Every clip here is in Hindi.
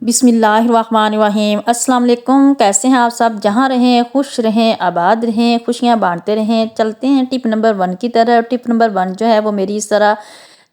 बिस्मिल्लाहिर्रहमानिर्रहीम। अस्सलाम वालेकुम। कैसे हैं आप सब? जहाँ रहें खुश रहें, आबाद रहें, खुशियाँ बांटते रहें। चलते हैं टिप नंबर 1 की तरफ। टिप नंबर 1 जो है वो मेरी इस तरह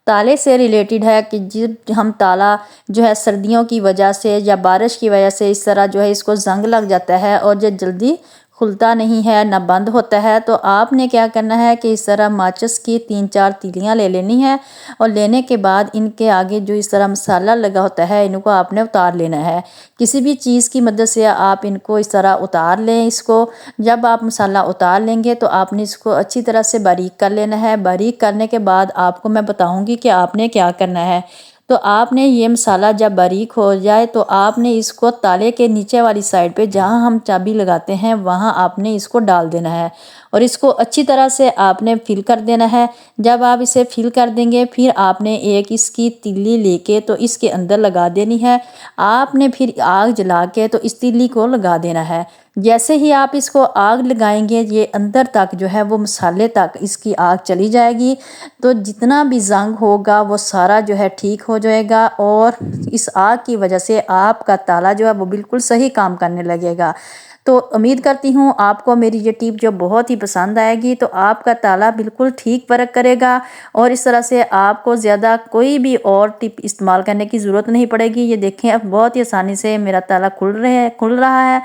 ताले से रिलेटेड है कि जब हम ताला जो है सर्दियों की वजह से या बारिश की वजह से इस तरह जो है इसको ज़ंग लग जाता है और जो जल्दी खुलता नहीं है ना बंद होता है, तो आपने क्या करना है कि इस तरह माचिस की 3-4 तीलियाँ ले लेनी है और लेने के बाद इनके आगे जो इस तरह मसाला लगा होता है इनको आपने उतार लेना है। किसी भी चीज़ की मदद से आप इनको इस तरह उतार लें इसको। जब आप मसाला उतार लेंगे तो आपने इसको अच्छी तरह से बारीक कर लेना है। बारीक करने के बाद आपको मैं बताऊंगी कि आपने क्या करना है। तो आपने ये मसाला जब बारीक हो जाए तो आपने इसको ताले के नीचे वाली साइड पे जहाँ हम चाबी लगाते हैं वहाँ आपने इसको डाल देना है और इसको अच्छी तरह से आपने फिल कर देना है। जब आप इसे फिल कर देंगे फिर आपने एक इसकी तीली लेके तो इसके अंदर लगा देनी है। आपने फिर आग जला के तो इस तीली को लगा देना है। जैसे ही आप इसको आग लगाएंगे ये अंदर तक जो है वो मसाले तक इसकी आग चली जाएगी, तो जितना भी जंग होगा वो सारा जो है ठीक हो जाएगा और इस आग की वजह से आपका ताला जो है वो बिल्कुल सही काम करने लगेगा। तो उम्मीद करती हूँ आपको मेरी ये टिप जो बहुत ही पसंद आएगी, तो आपका ताला बिल्कुल ठीक वर्क करेगा और इस तरह से आपको ज़्यादा कोई भी और टिप इस्तेमाल करने की ज़रूरत नहीं पड़ेगी। ये देखें अब बहुत ही आसानी से मेरा ताला खुल रहा है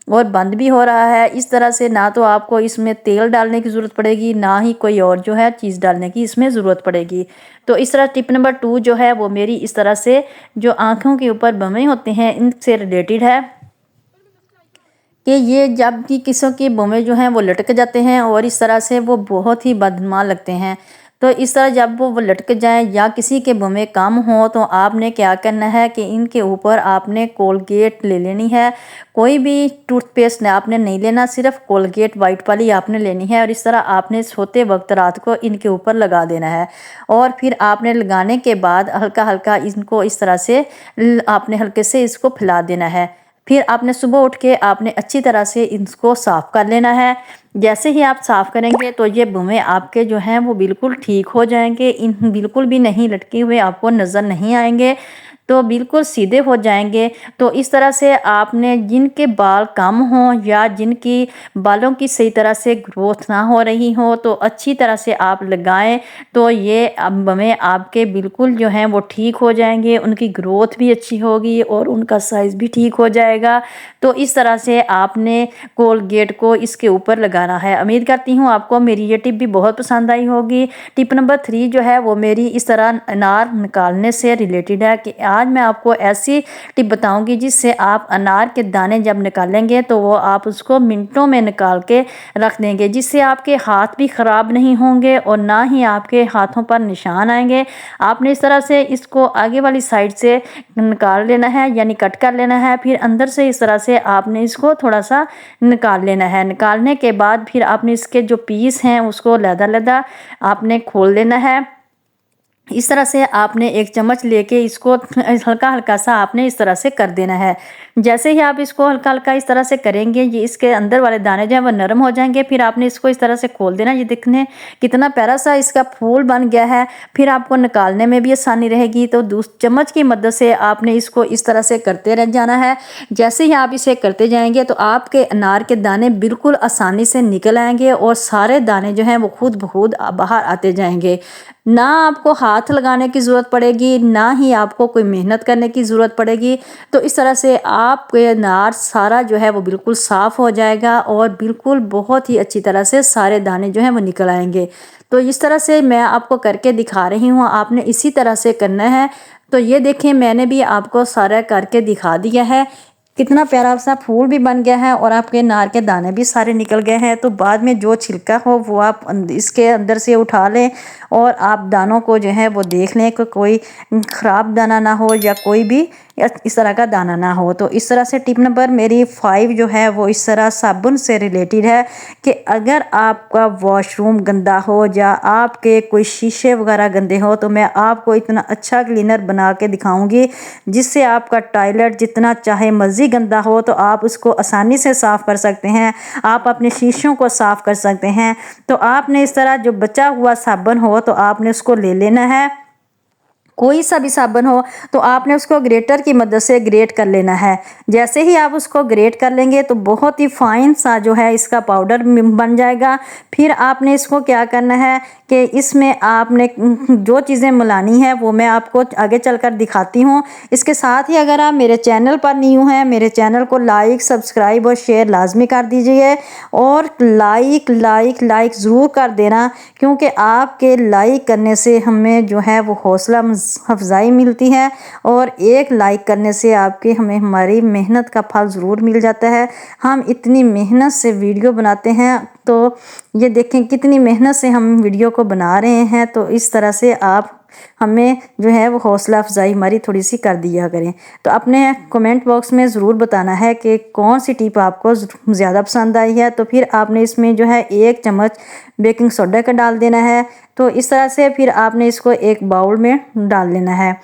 और बंद भी हो रहा है। इस तरह से ना तो आपको इसमें तेल डालने की ज़रूरत पड़ेगी ना ही कोई और जो है चीज़ डालने की इसमें ज़रूरत पड़ेगी। तो इस तरह टिप नंबर 2 जो है वो मेरी इस तरह से जो आँखों के ऊपर बमे होते हैं इनसे रिलेटेड है कि ये जब भी किसी के बोमे जो हैं वो लटक जाते हैं और इस तरह से वो बहुत ही बदनुमा लगते हैं। तो इस तरह जब वो लटक जाएं या किसी के बोमे कम हो तो आपने क्या करना है कि इनके ऊपर आपने कोलगेट ले लेनी है। कोई भी टूथपेस्ट आपने नहीं लेना, सिर्फ कोलगेट वाइट वाली आपने लेनी है और इस तरह आपने सोते वक्त रात को इनके ऊपर लगा देना है। और फिर आपने लगाने के बाद हल्का हल्का इनको इस तरह से आपने हल्के से इसको फैला देना है। फिर आपने सुबह उठ के आपने अच्छी तरह से इसको साफ़ कर लेना है। जैसे ही आप साफ़ करेंगे तो ये बुमे आपके जो हैं वो बिल्कुल ठीक हो जाएंगे। इन बिल्कुल भी नहीं लटके हुए आपको नज़र नहीं आएंगे, तो बिल्कुल सीधे हो जाएंगे। तो इस तरह से आपने जिनके बाल कम हों या जिनकी बालों की सही तरह से ग्रोथ ना हो रही हो तो अच्छी तरह से आप लगाएं, तो ये बुमे आपके बिल्कुल जो हैं वो ठीक हो जाएंगे। उनकी ग्रोथ भी अच्छी होगी और उनका साइज़ भी ठीक हो जाएगा। तो इस तरह से आपने कोलगेट को इसके ऊपर लगाना है। उम्मीद करती हूँ आपको मेरी ये टिप भी बहुत पसंद आई होगी। टिप नंबर 3 जो है वो मेरी इस तरह अनार निकालने से रिलेटेड है कि आज मैं आपको ऐसी टिप बताऊंगी जिससे आप अनार के दाने जब निकालेंगे तो वो आप उसको मिनटों में निकाल के रख देंगे, जिससे आपके हाथ भी ख़राब नहीं होंगे और ना ही आपके हाथों पर निशान आएंगे। आपने इस तरह से इसको आगे वाली साइड से निकाल लेना है यानी कट कर लेना है। फिर अंदर से इस तरह से आपने इसको थोड़ा सा निकाल लेना है। निकालने के बाद फिर आपने इसके जो पीस हैं उसको लहदा आपने खोल लेना है। इस तरह से आपने एक चम्मच लेके इसको हल्का हल्का सा आपने इस तरह से कर देना है। जैसे ही आप इसको हल्का हल्का इस तरह से करेंगे ये इसके अंदर वाले दाने जो हैं वो नरम हो जाएंगे। फिर आपने इसको इस तरह से खोल देना। ये दिखने कितना प्यारा सा इसका फूल बन गया है। फिर आपको निकालने में भी आसानी रहेगी। तो चम्मच की मदद से आपने इसको इस तरह से करते रह जाना है। जैसे ही आप इसे करते जाएंगे तो आपके अनार के दाने बिल्कुल आसानी से निकल आएंगे और सारे दाने जो हैं वो खुद ब खुद बाहर आते जाएंगे। ना आपको हाथ लगाने की ज़रूरत पड़ेगी ना ही आपको कोई मेहनत करने की ज़रूरत पड़ेगी। तो इस तरह से आपके अनार सारा जो है वो बिल्कुल साफ़ हो जाएगा और बिल्कुल बहुत ही अच्छी तरह से सारे दाने जो हैं वो निकल आएंगे। तो इस तरह से मैं आपको करके दिखा रही हूँ, आपने इसी तरह से करना है। तो ये देखें मैंने भी आपको सारा करके दिखा दिया है। कितना प्यारा सा फूल भी बन गया है और आपके अनार के दाने भी सारे निकल गए हैं। तो बाद में जो छिलका हो वो आप इसके अंदर से उठा लें और आप दानों को जो है वो देख लें कि कोई ख़राब दाना ना हो या कोई भी इस तरह का दाना ना हो। तो इस तरह से टिप नंबर मेरी 5 जो है वो इस तरह साबुन से रिलेटेड है कि अगर आपका वॉशरूम गंदा हो या आपके कोई शीशे वगैरह गंदे हो तो मैं आपको इतना अच्छा क्लीनर बना के दिखाऊंगी जिससे आपका टॉयलेट जितना चाहे मर्जी गंदा हो तो आप उसको आसानी से साफ़ कर सकते हैं। आप अपने शीशों को साफ़ कर सकते हैं। तो आपने इस तरह जो बचा हुआ साबुन हो तो आपने उसको ले लेना है कोई सा भी साबुन हो तो आपने उसको ग्रेटर की मदद से ग्रेट कर लेना है। जैसे ही आप उसको ग्रेट कर लेंगे तो बहुत ही फाइन सा जो है इसका पाउडर बन जाएगा। फिर आपने इसको क्या करना है कि इसमें आपने जो चीज़ें मिलानी है वो मैं आपको आगे चलकर दिखाती हूँ। इसके साथ ही अगर आप मेरे चैनल पर न्यू हैं, मेरे चैनल को लाइक, सब्सक्राइब और शेयर लाजमी कर दीजिए और लाइक लाइक लाइक ज़रूर कर देना, क्योंकि आपके लाइक करने से हमें जो है वो हौसला अफजाई मिलती है और एक लाइक करने से आपके हमें हमारी मेहनत का फल ज़रूर मिल जाता है। हम इतनी मेहनत से वीडियो बनाते हैं, तो ये देखें कितनी मेहनत से हम वीडियो को बना रहे हैं। तो इस तरह से आप हमें जो है वो हौसला अफजाई हमारी थोड़ी सी कर दिया करें। तो अपने कमेंट बॉक्स में ज़रूर बताना है कि कौन सी टिप आपको ज़्यादा पसंद आई है। तो फिर आपने इसमें जो है 1 चम्मच बेकिंग सोडा का डाल देना है। तो इस तरह से फिर आपने इसको एक बाउल में डाल लेना है।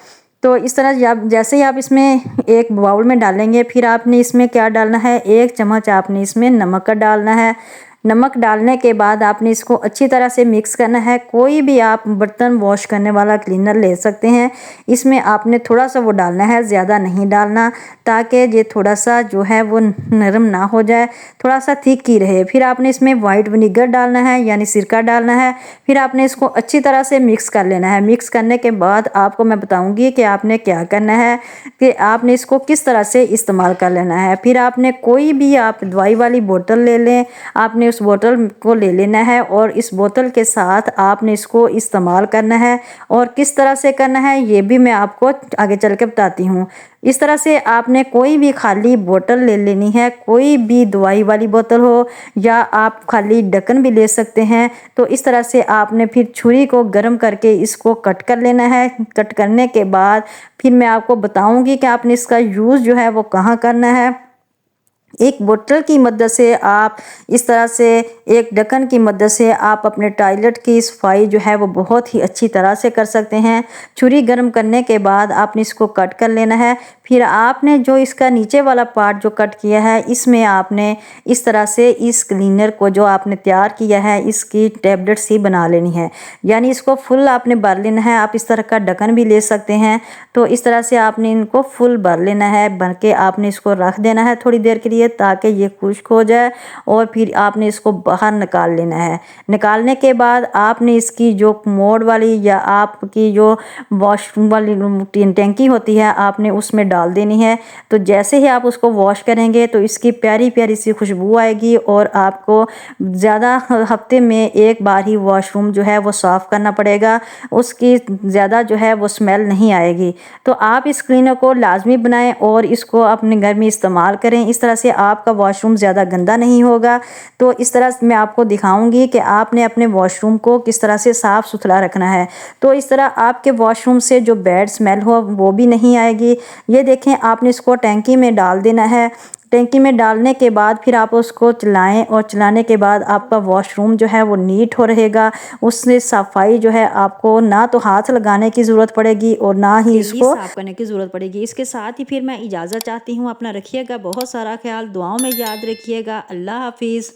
तो इस तरह आप जैसे ही आप इसमें एक बाउल में डालेंगे, फिर आपने इसमें क्या डालना है, 1 चम्मच आपने इसमें नमक का डालना है। नमक डालने के बाद आपने इसको अच्छी तरह से मिक्स करना है। कोई भी आप बर्तन वॉश करने वाला क्लीनर ले सकते हैं। इसमें आपने थोड़ा सा वो डालना है, ज़्यादा नहीं डालना, ताकि ये थोड़ा सा जो है वो नरम ना हो जाए, थोड़ा सा थिक ही रहे। फिर आपने इसमें वाइट विनीगर डालना है, यानी सिरका डालना है। फिर आपने इसको अच्छी तरह से मिक्स कर लेना है। मिक्स करने के बाद आपको मैं बताऊँगी कि आपने क्या करना है, कि आपने इसको किस तरह से इस्तेमाल कर लेना है। फिर आपने कोई भी आप दवाई वाली बोतल ले लें, आपने उस बोतल को ले लेना है और इस बोतल के साथ आपने इसको इस्तेमाल करना है। और किस तरह से करना है ये भी मैं आपको आगे चल के बताती हूँ। इस तरह से आपने कोई भी खाली बोतल ले लेनी है, कोई भी दवाई वाली बोतल हो या आप खाली ढक्कन भी ले सकते हैं। तो इस तरह से आपने फिर छुरी को गर्म करके इसको कट कर लेना है। कट करने के बाद फिर मैं आपको बताऊंगी कि आपने इसका यूज़ जो है वो कहाँ करना है। एक बोतल की मदद से आप इस तरह से, एक ढक्कन की मदद से आप अपने टॉयलेट की सफाई जो है वो बहुत ही अच्छी तरह से कर सकते हैं। छुरी गर्म करने के बाद आपने इसको कट कर लेना है। फिर आपने जो इसका नीचे वाला पार्ट जो कट किया है, इसमें आपने इस तरह से इस क्लीनर को जो आपने तैयार किया है इसकी टैबलेट्स ही बना लेनी है, यानी इसको फुल आपने भर लेना है। आप इस तरह का ढक्कन भी ले सकते हैं। तो इस तरह से आपने इनको फुल भर लेना है। भर के आपने इसको रख देना है थोड़ी देर के लिए, ताकि ये खुश्क हो जाए। और फिर आपने इसको बाहर निकाल लेना है। निकालने के बाद आपने इसकी जो मोड़ वाली या आपकी जो वॉशरूम वाली टैंकी होती है, आपने उसमें डाल देनी है। तो जैसे ही आप उसको वॉश करेंगे तो इसकी प्यारी प्यारी सी खुशबू आएगी और आपको ज़्यादा हफ्ते में एक बार ही वॉशरूम जो है वो साफ़ करना पड़ेगा, उसकी ज़्यादा जो है वो स्मेल नहीं आएगी। तो आप इस क्लीनर को लाजमी बनाएं और इसको अपने घर में इस्तेमाल करें। इस तरह से आपका वॉशरूम ज़्यादा गंदा नहीं होगा। तो इस तरह मैं आपको दिखाऊंगी कि आपने अपने वॉशरूम को किस तरह से साफ़ सुथरा रखना है। तो इस तरह आपके वॉशरूम से जो बैड स्मेल हो वो भी नहीं आएगी। ये देखें, आपने इसको टैंकी में डाल देना है। टैंकी में डालने के बाद फिर आप उसको चलाएं और चलाने के बाद आपका वॉशरूम जो है वो नीट हो रहेगा। उससे सफाई जो है आपको ना तो हाथ लगाने की ज़रूरत पड़ेगी और ना ही इसको साफ करने की ज़रूरत पड़ेगी। इसके साथ ही फिर मैं इजाज़त चाहती हूँ। अपना रखिएगा बहुत सारा ख्याल, दुआओं में याद रखिएगा। अल्लाह हाफिज़।